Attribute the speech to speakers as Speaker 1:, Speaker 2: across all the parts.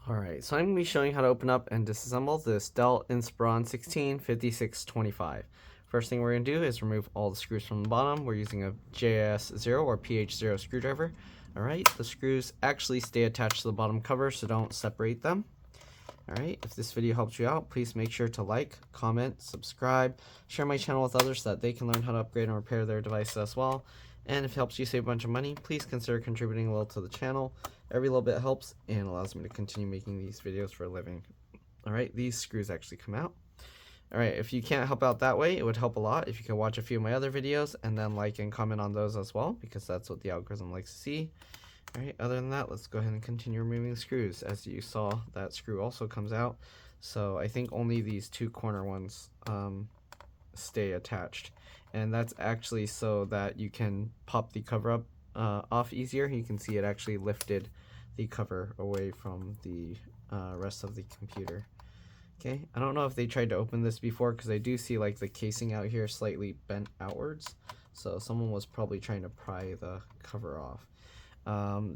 Speaker 1: Alright, so I'm going to be showing how to open up and disassemble this DELL Inspiron 165625. First thing we're going to do is remove all the screws from the bottom. We're using a JS0 or PH0 screwdriver. Alright, the screws actually stay attached to the bottom cover, so don't separate them. Alright, if this video helps you out, please make sure to like, comment, subscribe, share my channel with others so that they can learn how to upgrade and repair their devices as well. And if it helps you save a bunch of money, please consider contributing a little to the channel. Every little bit helps and allows me to continue making these videos for a living. Alright, these screws actually come out. Alright, if you can't help out that way, it would help a lot if you could watch a few of my other videos and then like and comment on those as well, because that's what the algorithm likes to see. Alright, other than that, let's go ahead and continue removing the screws. As you saw, that screw also comes out. So I think only these two corner ones stay attached. And that's actually so that you can pop the cover up off easier. You can see it actually lifted the cover away from the rest of the computer. Okay, I don't know if they tried to open this before, because I do see like the casing out here slightly bent outwards. So someone was probably trying to pry the cover off.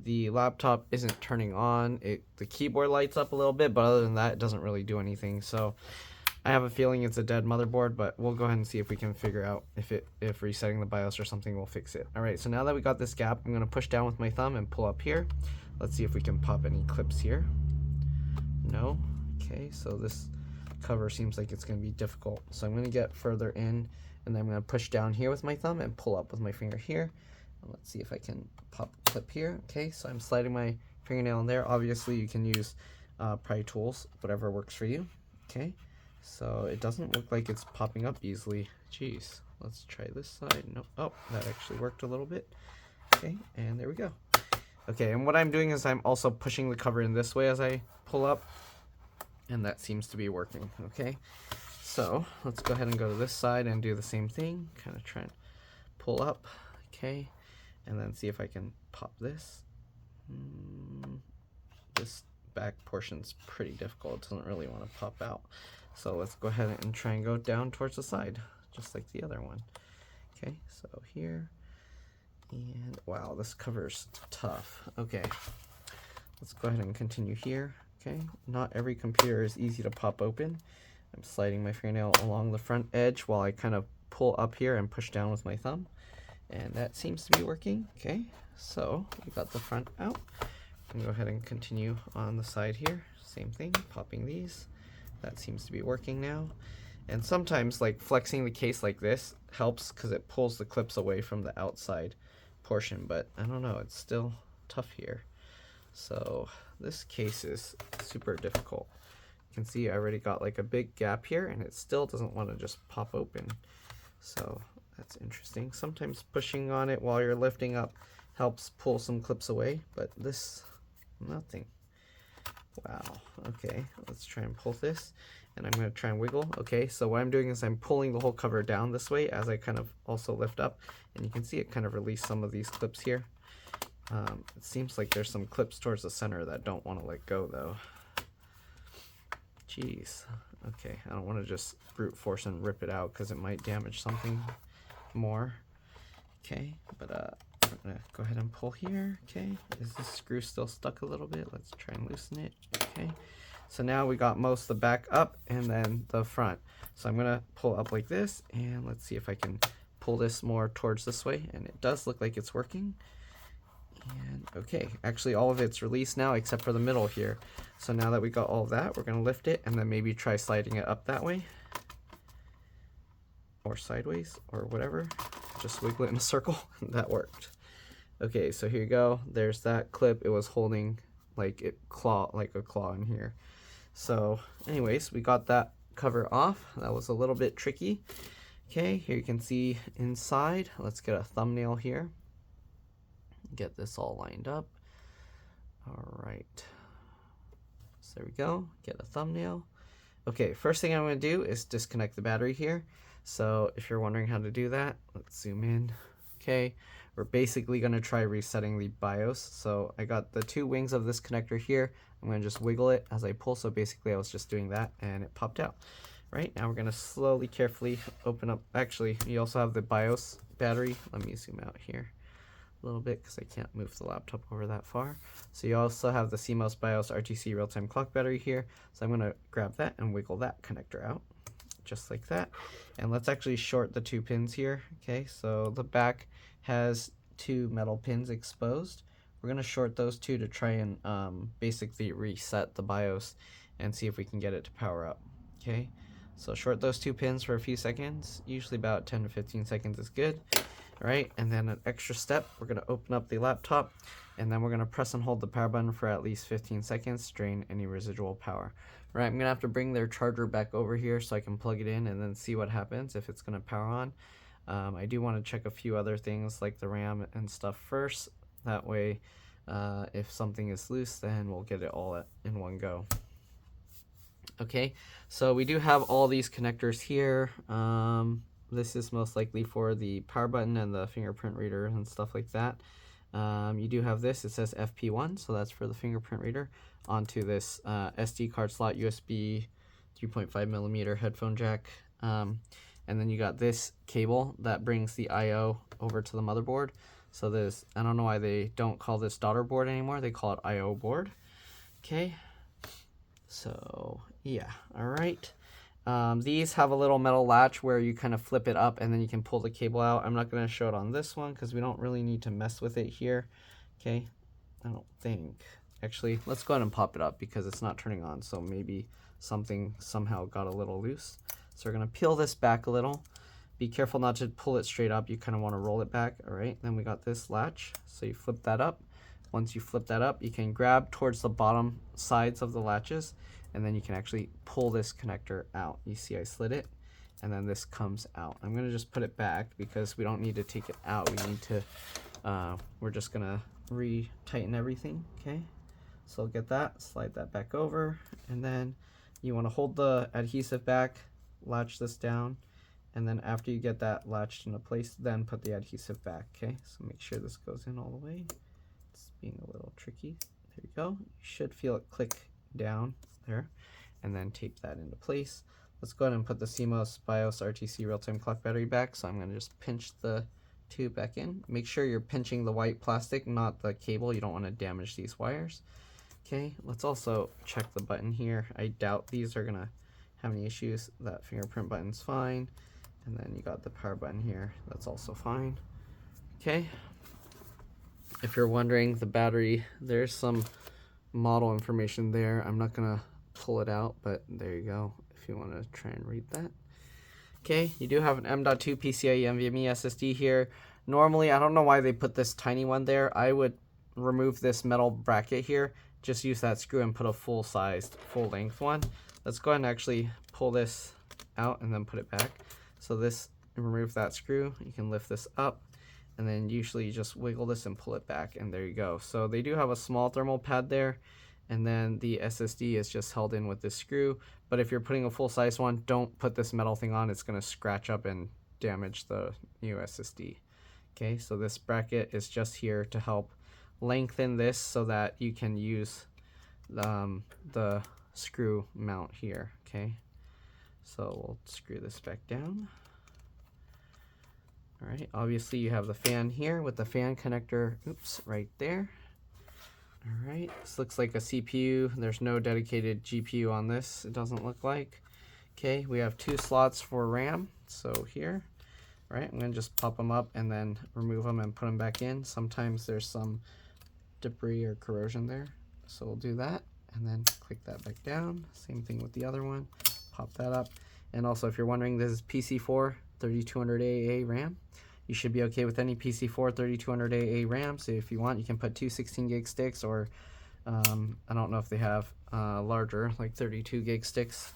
Speaker 1: The laptop isn't turning on. The keyboard lights up a little bit, but other than that, it doesn't really do anything. So I have a feeling it's a dead motherboard, but we'll go ahead and see if we can figure out if resetting the BIOS or something will fix it. Alright, so now that we got this gap, I'm going to push down with my thumb and pull up here. Let's see if we can pop any clips here. No. Okay, so this cover seems like it's going to be difficult. So I'm going to get further in, and then I'm going to push down here with my thumb and pull up with my finger here. And let's see if I can pop a clip here. Okay, so I'm sliding my fingernail in there. Obviously, you can use pry tools, whatever works for you. Okay. So it doesn't look like it's popping up easily. Jeez, let's try this side. No, oh, that actually worked a little bit. Okay, and there we go. Okay, and what I'm doing is I'm also pushing the cover in this way as I pull up, and that seems to be working. Okay, so let's go ahead and go to this side and do the same thing. Kind of try and pull up. Okay, and then see if I can pop this. This back portion's pretty difficult. It doesn't really want to pop out. So let's go ahead and try and go down towards the side, just like the other one. Okay, so here, and wow, this cover's tough. Okay, let's go ahead and continue here. Okay, not every computer is easy to pop open. I'm sliding my fingernail along the front edge while I kind of pull up here and push down with my thumb, and that seems to be working. Okay, so we got the front out. I'm gonna go ahead and continue on the side here. Same thing, popping these. That seems to be working now. And sometimes like flexing the case like this helps, because it pulls the clips away from the outside portion, but I don't know, it's still tough here. So this case is super difficult. You can see I already got like a big gap here, and it still doesn't want to just pop open. So that's interesting. Sometimes pushing on it while you're lifting up helps pull some clips away, but this, nothing. Wow, okay, let's try and pull this, and I'm going to try and wiggle. Okay, so what I'm doing is I'm pulling the whole cover down this way as I kind of also lift up, and you can see it kind of release some of these clips here. It seems like there's some clips towards the center that don't want to let go though. Jeez, okay, I don't want to just brute force and rip it out because it might damage something more. Okay, but I'm gonna go ahead and pull here. Okay, is this screw still stuck a little bit? Let's try and loosen it. Okay, so now we got most of the back up and then the front. So I'm gonna pull up like this, and let's see if I can pull this more towards this way, and it does look like it's working. And okay, actually all of it's released now except for the middle here. So now that we got all of that, we're gonna lift it and then maybe try sliding it up that way, or sideways, or whatever. Just wiggle it in a circle. That worked. Okay, so here you go. There's that clip. It was holding like a claw in here. So anyways, we got that cover off. That was a little bit tricky. Okay, here you can see inside. Let's get a thumbnail here. Get this all lined up. All right. So there we go. Get a thumbnail. Okay, first thing I'm going to do is disconnect the battery here. So if you're wondering how to do that, let's zoom in. Okay, we're basically going to try resetting the BIOS. So I got the two wings of this connector here. I'm going to just wiggle it as I pull. So basically I was just doing that and it popped out. Right, now we're going to slowly, carefully open up. Actually, you also have the BIOS battery. Let me zoom out here. a little bit because I can't move the laptop over that far. So you also have the CMOS BIOS RTC real-time clock battery here. So I'm going to grab that and wiggle that connector out, just like that. And let's actually short the 2 pins here. Okay, so the back has 2 metal pins exposed. We're going to short those 2 to try and basically reset the BIOS and see if we can get it to power up. Okay, so short those 2 pins for a few seconds, usually about 10 to 15 seconds is good. All right, and then an extra step, we're going to open up the laptop, and then we're going to press and hold the power button for at least 15 seconds to drain any residual power. All right, I'm going to have to bring their charger back over here so I can plug it in and then see what happens if it's going to power on. I do want to check a few other things like the RAM and stuff first. That way, if something is loose, then we'll get it all in one go. Okay, so we do have all these connectors here. This is most likely for the power button and the fingerprint reader and stuff like that. You do have this, it says FP1, so that's for the fingerprint reader, onto this SD card slot, USB 3.5 millimeter headphone jack. And then you got this cable that brings the I/O over to the motherboard. So this, I don't know why they don't call this daughter board anymore, they call it I/O board. Okay, so yeah, all right. These have a little metal latch where you kind of flip it up and then you can pull the cable out. I'm not going to show it on this one because we don't really need to mess with it here. Okay, I don't think. Actually, let's go ahead and pop it up because it's not turning on, so maybe something somehow got a little loose. So we're going to peel this back a little. Be careful not to pull it straight up. You kind of want to roll it back. All right, then we got this latch. So you flip that up. Once you flip that up, you can grab towards the bottom sides of the latches, and then you can actually pull this connector out. You see I slid it, and then this comes out. I'm going to just put it back because we don't need to take it out. We need to, we're just going to re-tighten everything, okay? So get that, slide that back over, and then you want to hold the adhesive back, latch this down, and then after you get that latched into place, then put the adhesive back, okay? So make sure this goes in all the way. It's being a little tricky. There you go. You should feel it click down there, and then tape that into place. Let's go ahead and put the CMOS BIOS RTC real-time clock battery back. So I'm going to just pinch the tube back in. Make sure you're pinching the white plastic, not the cable. You don't want to damage these wires. Okay, let's also check the button here. I doubt these are going to have any issues. That fingerprint button's fine. And then you got the power button here. That's also fine. Okay. If you're wondering, the battery, there's some model information there. I'm not going to pull it out, but there you go if you want to try and read that. Okay, you do have an M.2 PCIe NVMe SSD here. Normally, I don't know why they put this tiny one there. I would remove this metal bracket here. Just use that screw and put a full-sized, full-length one. Let's go ahead and actually pull this out and then put it back. So this, remove that screw. You can lift this up, and then usually you just wiggle this and pull it back, and there you go. So they do have a small thermal pad there, and then the SSD is just held in with this screw. But if you're putting a full-size one, don't put this metal thing on. It's going to scratch up and damage the new SSD. Okay, so this bracket is just here to help lengthen this so that you can use the screw mount here. Okay, so we'll screw this back down. All right, obviously you have the fan here with the fan connector, oops, right there. All right, this looks like a CPU. There's no dedicated GPU on this, it doesn't look like. Okay, we have 2 slots for RAM, so here. All right, I'm gonna just pop them up and then remove them and put them back in. Sometimes there's some debris or corrosion there, so we'll do that and then click that back down. Same thing with the other one, pop that up. And also, if you're wondering, this is PC4 3200 AAA RAM. You should be okay with any PC4 3200 AAA RAM. So if you want, you can put 2 16 gig sticks, or I don't know if they have larger, like 32 gig sticks.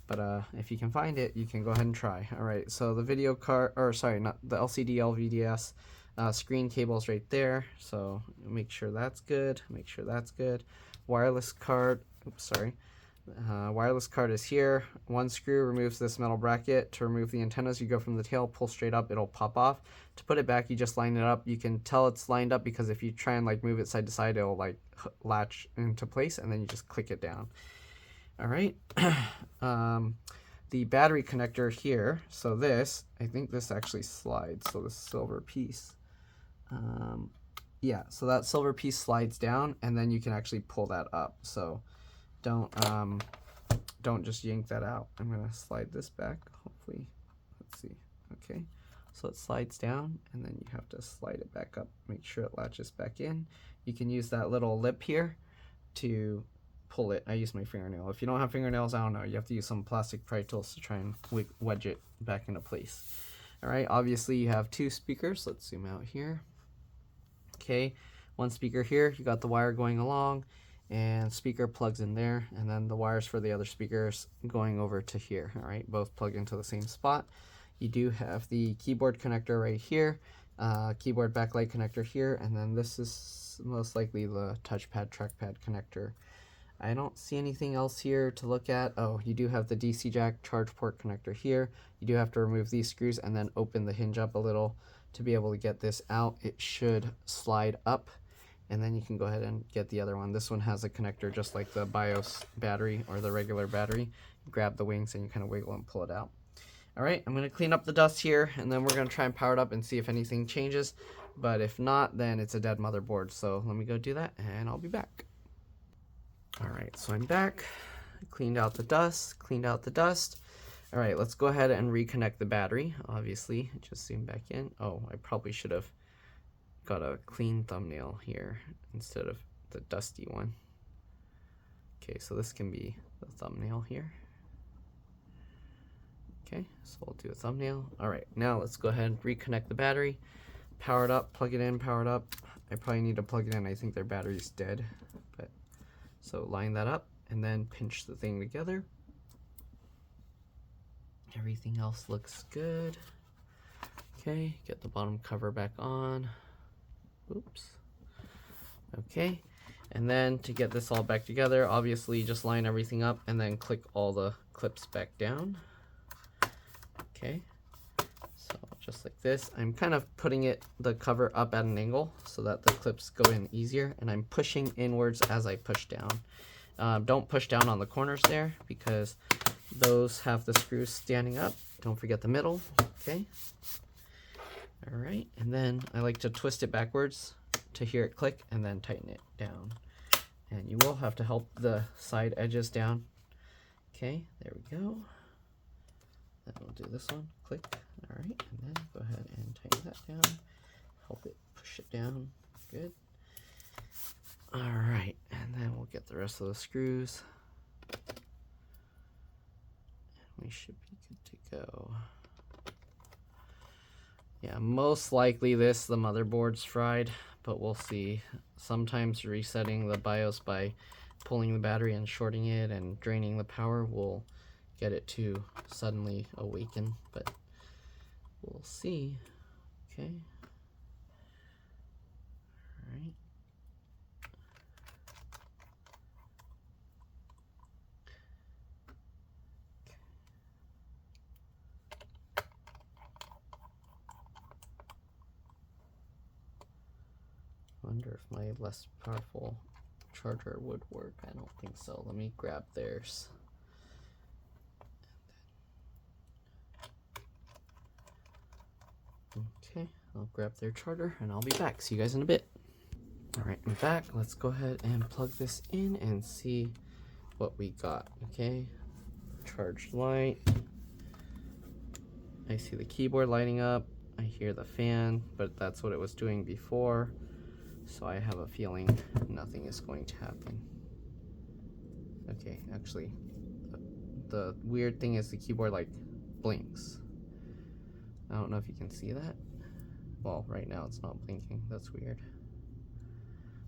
Speaker 1: But if you can find it, you can go ahead and try. All right, so the video card, or sorry, not the LCD LVDS screen cable's right there. So make sure that's good. Make sure that's good. Wireless card. Oops, sorry. Wireless card is here. One screw removes this metal bracket. To remove the antennas, you go from the tail, pull straight up, it'll pop off. To put it back, you just line it up. You can tell it's lined up because if you try and like move it side to side, it'll like latch into place, and then you just click it down. All right. The battery connector here. So this, I think this actually slides. So the silver piece. Yeah, so that silver piece slides down, and then you can actually pull that up. So don't just yank that out. I'm gonna slide this back. Hopefully, let's see. Okay, so it slides down, and then you have to slide it back up. Make sure it latches back in. You can use that little lip here to pull it. I use my fingernail. If you don't have fingernails, I don't know. You have to use some plastic pry tools to try and wedge it back into place. All right, obviously you have two speakers. Let's zoom out here. Okay, one speaker here, you got the wire going along, and speaker plugs in there, and then the wires for the other speakers going over to here. All right, both plug into the same spot. You do have the keyboard connector right here, keyboard backlight connector here, and then this is most likely the touchpad trackpad connector. I don't see anything else here to look at. Oh, you do have the DC jack charge port connector here. You do have to remove these screws and then open the hinge up a little to be able to get this out. It should slide up, and then you can go ahead and get the other one. This one has a connector just like the BIOS battery or the regular battery. You grab the wings and you kind of wiggle and pull it out. All right, I'm going to clean up the dust here, and then we're going to try and power it up and see if anything changes. But if not, then it's a dead motherboard. So let me go do that, and I'll be back. All right, so I'm back. I cleaned out the dust, All right, let's go ahead and reconnect the battery. Obviously, just zoom back in. Oh, I probably should have got a clean thumbnail here instead of the dusty one. Okay, so this can be the thumbnail here. Okay, so we'll do a thumbnail. All right, now let's go ahead and reconnect the battery. Power it up, plug it in, power it up. I probably need to plug it in. I think their battery's dead. So line that up and then pinch the thing together. Everything else looks good. Okay, get the bottom cover back on. Oops. Okay, and then to get this all back together, obviously just line everything up and then click all the clips back down. Okay, so just like this. I'm kind of putting the cover up at an angle so that the clips go in easier, and I'm pushing inwards as I push down. Don't push down on the corners there because those have the screws standing up. Don't forget the middle. Okay. All right, and then I like to twist it backwards to hear it click and then tighten it down. And you will have to help the side edges down. Okay, there we go. Then we'll do this one, click. All right, and then go ahead and tighten that down. Help it push it down, good. All right, and then we'll get the rest of the screws. And we should be good to go. Yeah, most likely the motherboard's fried, but we'll see. Sometimes resetting the BIOS by pulling the battery and shorting it and draining the power will get it to suddenly awaken, but we'll see. Okay. All right. Wonder if my less powerful charger would work. I don't think so. Let me grab theirs. Okay, I'll grab their charger and I'll be back. See you guys in a bit. All right, I'm back. Let's go ahead and plug this in and see what we got. Okay, charged light. I see the keyboard lighting up. I hear the fan, but that's what it was doing before. So I have a feeling nothing is going to happen. Okay, actually, the weird thing is the keyboard like blinks. I don't know if you can see that. Well, right now it's not blinking. That's weird.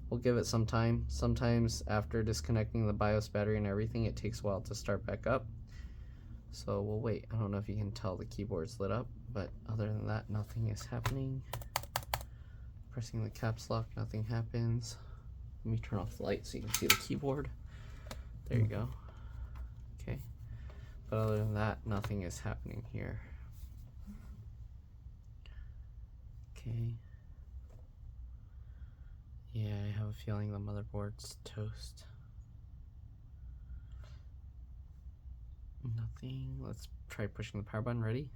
Speaker 1: We'll give it some time. Sometimes after disconnecting the BIOS battery and everything, it takes a while to start back up. So we'll wait. I don't know if you can tell the keyboard's lit up, but other than that, nothing is happening. Pressing the caps lock, nothing happens. Let me turn off the light so you can see the keyboard. There you go. Okay. But other than that, nothing is happening here. Okay. Yeah, I have a feeling the motherboard's toast. Nothing. Let's try pushing the power button. Ready?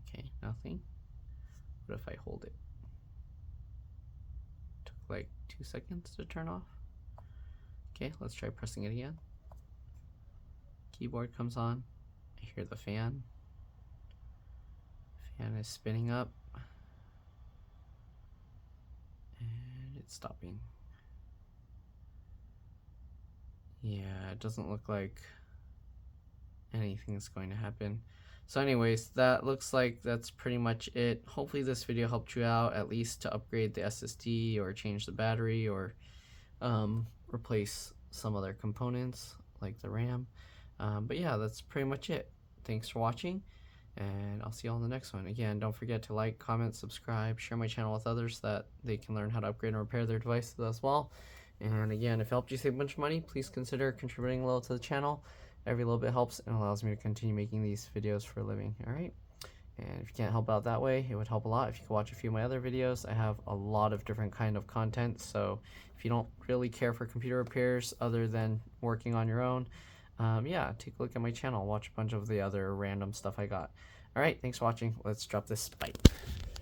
Speaker 1: Okay, nothing. What if I hold it? like 2 seconds to turn off. Okay, let's try pressing it again. Keyboard comes on. I hear the fan. Fan is spinning up. And it's stopping. Yeah, it doesn't look like anything's going to happen. So anyways, that looks like that's pretty much it. Hopefully this video helped you out, at least to upgrade the SSD or change the battery or replace some other components like the RAM. But yeah, that's pretty much it. Thanks for watching, and I'll see you all in the next one. Again, don't forget to like, comment, subscribe, share my channel with others that they can learn how to upgrade and repair their devices as well. And again, if it helped you save a bunch of money, please consider contributing a little to the channel. Every little bit helps and allows me to continue making these videos for a living. Alright? And if you can't help out that way, it would help a lot if you could watch a few of my other videos. I have a lot of different kind of content, so if you don't really care for computer repairs other than working on your own, yeah, take a look at my channel, watch a bunch of the other random stuff I got. Alright, thanks for watching. Let's drop this. Bye.